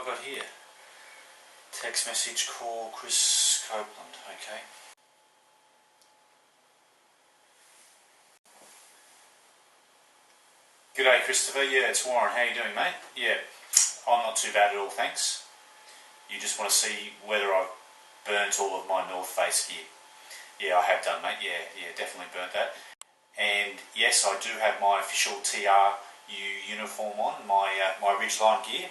have I got here? Text message, call, Chris Copeland, okay. G'day Christopher, yeah, it's Warren. How you doing, mate? Yeah, I'm not too bad at all, thanks. You just want to see whether I've burnt all of my North Face gear. Yeah, I have done, mate. Yeah, definitely burnt that. And yes, I do have my official T.R.U uniform on, my Ridgeline gear.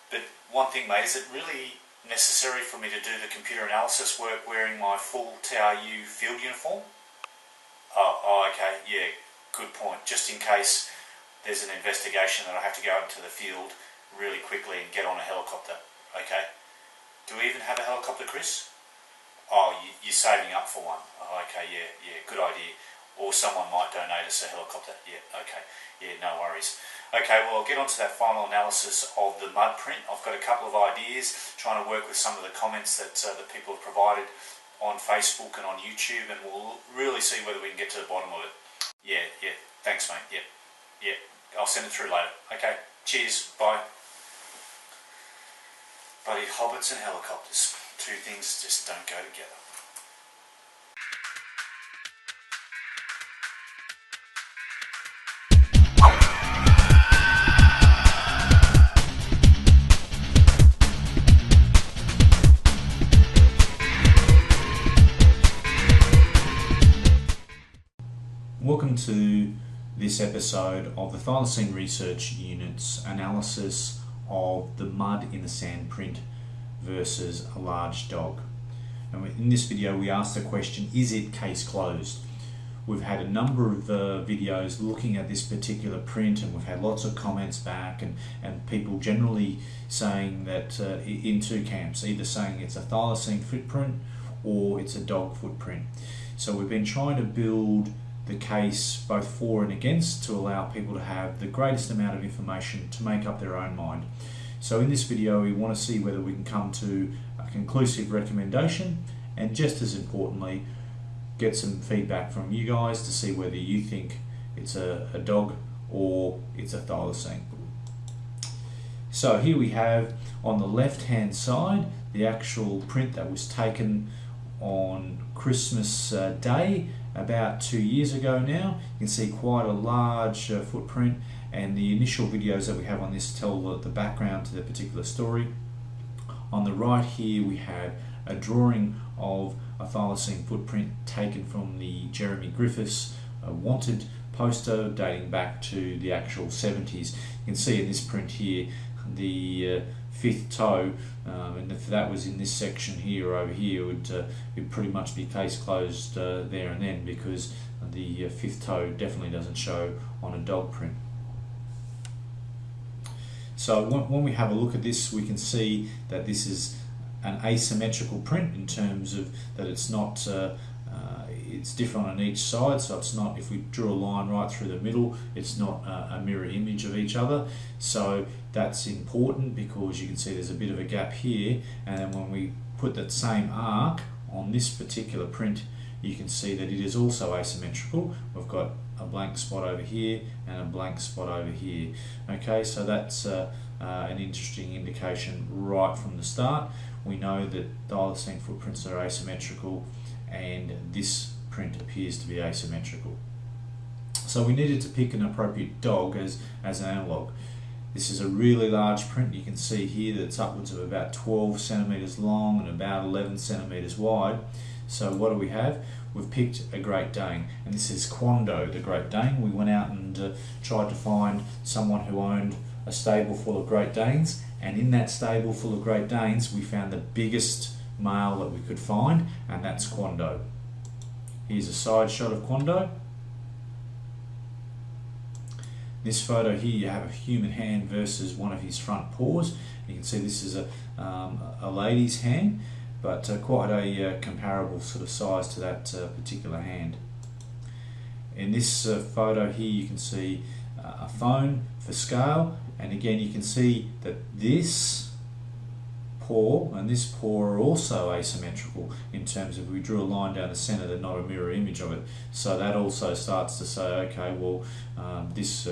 But one thing, mate, is it really necessary for me to do the computer analysis work wearing my full T.R.U field uniform? Oh, okay, yeah. Good point. Just in case there's an investigation that I have to go into the field really quickly and get on a helicopter. Okay. Do we even have a helicopter, Chris? Oh, you're saving up for one. Oh, okay, yeah, good idea. Or someone might donate us a helicopter. Yeah, okay. Yeah, no worries. Okay, well, I'll get on to that final analysis of the mud print. I've got a couple of ideas, trying to work with some of the comments that people have provided on Facebook and on YouTube, and we'll really see whether we can get to the bottom of it. Yeah, thanks mate, yeah, I'll send it through later. Okay, cheers, bye. Bloody hobbits and helicopters, two things just don't go together. Welcome to this episode of the Thylacine Research Unit's analysis of the mud in the sand print versus a large dog. And in this video we asked the question, is it case closed? We've had a number of videos looking at this particular print, and we've had lots of comments back and people generally saying that in two camps, either saying it's a thylacine footprint or it's a dog footprint. So we've been trying to build the case both for and against to allow people to have the greatest amount of information to make up their own mind. So in this video we want to see whether we can come to a conclusive recommendation, and just as importantly get some feedback from you guys to see whether you think it's a dog or it's a thylacine. So here we have on the left hand side the actual print that was taken on Christmas Day about 2 years ago now. You can see quite a large footprint, and the initial videos that we have on this tell the background to the particular story. On the right here we have a drawing of a thylacine footprint taken from the Jeremy Griffiths wanted poster dating back to the actual 70s. You can see in this print here the fifth toe, and if that was in this section here over here, it'd pretty much be case closed there and then, because the fifth toe definitely doesn't show on a dog print. So when we have a look at this, we can see that this is an asymmetrical print in terms of that it's not it's different on each side, so it's not, if we drew a line right through the middle, it's not a mirror image of each other. So that's important because you can see there's a bit of a gap here, and then when we put that same arc on this particular print, you can see that it is also asymmetrical. We've got a blank spot over here and a blank spot over here. Okay, so that's an interesting indication right from the start. We know that thylacine footprints are asymmetrical, and this print appears to be asymmetrical. So we needed to pick an appropriate dog as an analogue. This is a really large print. You can see here that it's upwards of about 12 centimeters long and about 11 centimeters wide. So what do we have? We've picked a Great Dane, and this is Quando, the Great Dane. We went out and tried to find someone who owned a stable full of Great Danes, and in that stable full of Great Danes we found the biggest male that we could find, and that's Quando. Here's a side shot of Quando. This photo here you have a human hand versus one of his front paws. You can see this is a lady's hand, but quite a comparable sort of size to that particular hand. In this photo here you can see a phone for scale, and again you can see that this paw and this paw are also asymmetrical in terms of, we drew a line down the center, they're not a mirror image of it. So that also starts to say, okay, well this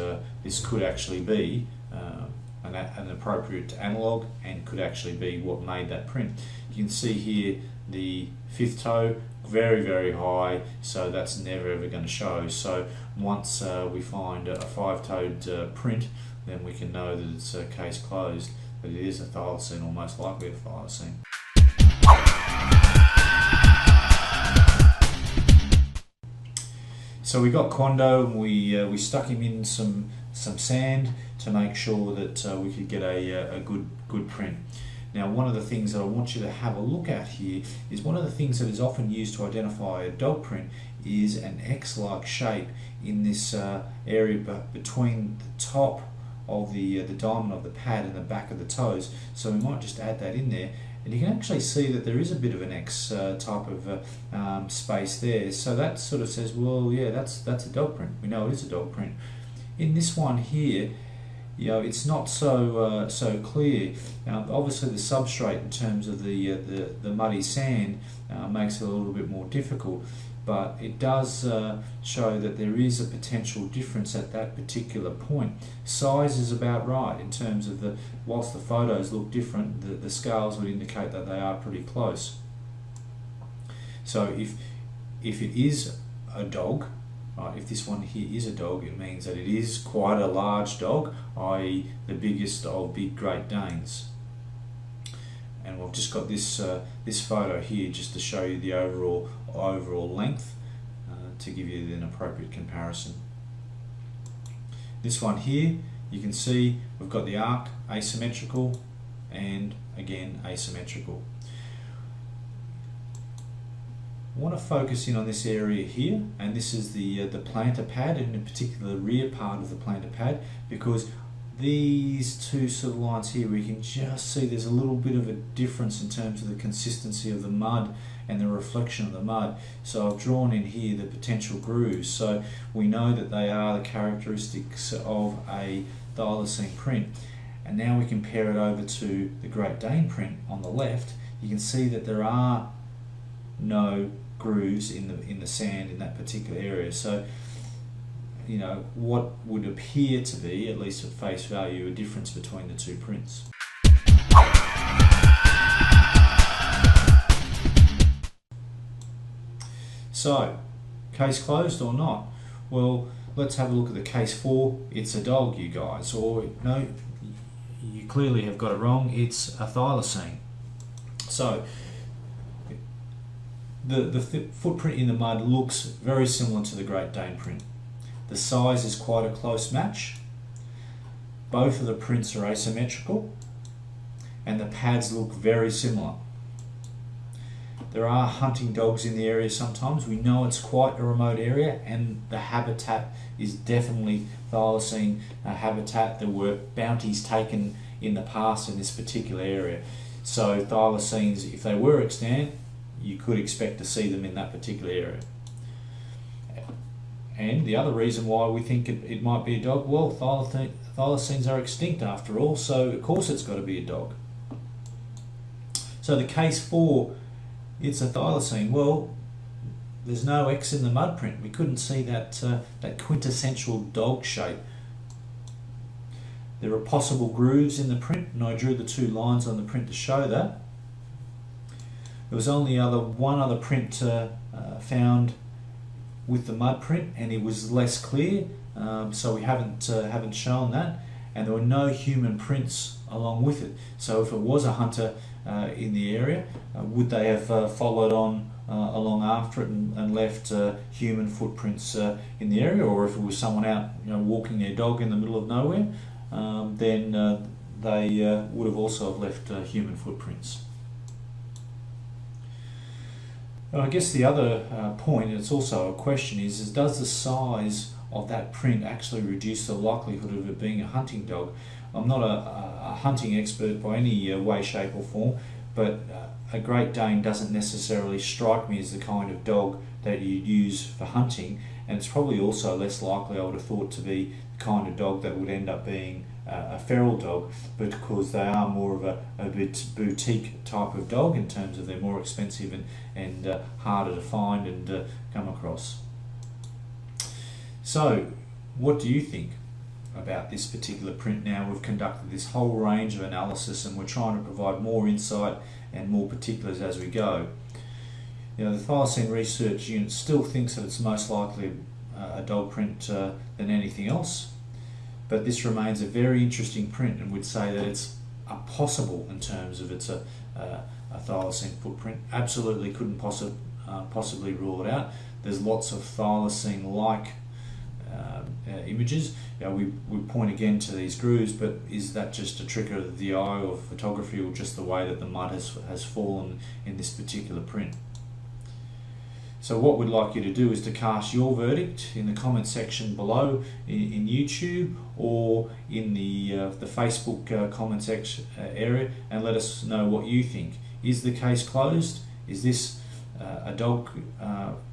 could actually be an appropriate analogue and could actually be what made that print. You can see here the fifth toe, very, very high, so that's never ever going to show. So once we find a five-toed print, then we can know that it's a case closed, that it is a thylacine, or most likely a thylacine. So we got Quando, and we stuck him in some sand to make sure that we could get a good print. Now, one of the things that I want you to have a look at here is one of the things that is often used to identify a dog print is an X-like shape in this area between the top of the diamond of the pad and the back of the toes. So we might just add that in there, and you can actually see that there is a bit of an X type of space there. So that sort of says, well, yeah, that's a dog print. We know it is a dog print. In this one here, you know, it's not so clear. Obviously, the substrate in terms of the muddy sand makes it a little bit more difficult, but it does show that there is a potential difference at that particular point. Size is about right in terms of whilst the photos look different, the scales would indicate that they are pretty close. So if it is a dog, right, if this one here is a dog, it means that it is quite a large dog, i.e. the biggest of big Great Danes. And we've just got this photo here just to show you the overall length to give you an appropriate comparison. This one here, you can see we've got the arc asymmetrical and again asymmetrical. I want to focus in on this area here, and this is the plantar pad, and in particular the rear part of the plantar pad, because these two sort of lines here, we can just see there's a little bit of a difference in terms of the consistency of the mud and the reflection of the mud. So I've drawn in here the potential grooves, so we know that they are the characteristics of a thylacine print. And now we compare it over to the Great Dane print on the left. You can see that there are no grooves in the sand in that particular area. So, you know, what would appear to be, at least at face value, a difference between the two prints. So, case closed or not? Well, let's have a look at the case 4. It's a dog, you guys. Or, no, you clearly have got it wrong. It's a thylacine. So, the footprint in the mud looks very similar to the Great Dane print. The size is quite a close match. Both of the prints are asymmetrical, and the pads look very similar. There are hunting dogs in the area sometimes. We know it's quite a remote area, and the habitat is definitely thylacine habitat. There were bounties taken in the past in this particular area. So thylacines, if they were extant, you could expect to see them in that particular area. And the other reason why we think it might be a dog, well, thylacines are extinct after all, so of course it's got to be a dog. So the case 4, it's a thylacine. Well, there's no X in the mud print. We couldn't see that quintessential dog shape. There are possible grooves in the print, and I drew the 2 lines on the print to show that. There was only one other print found with the mud print, and it was less clear, so we haven't shown that. And there were no human prints along with it. So if it was a hunter in the area, would they have followed on along after it and left human footprints in the area? Or if it was someone out, you know, walking their dog in the middle of nowhere, then they would have also left human footprints. I guess the other point, and it's also a question, is does the size of that print actually reduce the likelihood of it being a hunting dog? I'm not a hunting expert by any way, shape or form, but a Great Dane doesn't necessarily strike me as the kind of dog that you'd use for hunting, and it's probably also less likely, I would have thought, to be the kind of dog that would end up being a feral dog, because they are more of a bit boutique type of dog in terms of they're more expensive and harder to find and come across. So, what do you think? about this particular print now. We've conducted this whole range of analysis and we're trying to provide more insight and more particulars as we go. You know, the Thylacine Research Unit still thinks that it's most likely a dog print than anything else, but this remains a very interesting print, and would say that it's a possible in terms of it's a thylacine footprint. Absolutely couldn't possibly rule it out. There's lots of thylacine-like images. You know, we point again to these grooves, but is that just a trick of the eye or photography, or just the way that the mud has fallen in this particular print? So what we'd like you to do is to cast your verdict in the comment section below in YouTube, or in the Facebook comment section area, and let us know what you think. Is the case closed? Is this a dog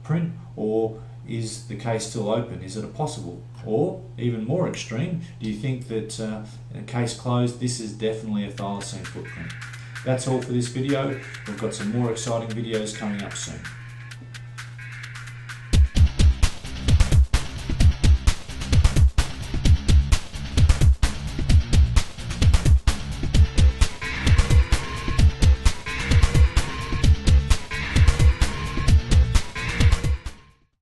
print, or is the case still open? Is it a possible? Or even more extreme, do you think that in a case closed, this is definitely a thylacine footprint? That's all for this video. We've got some more exciting videos coming up soon.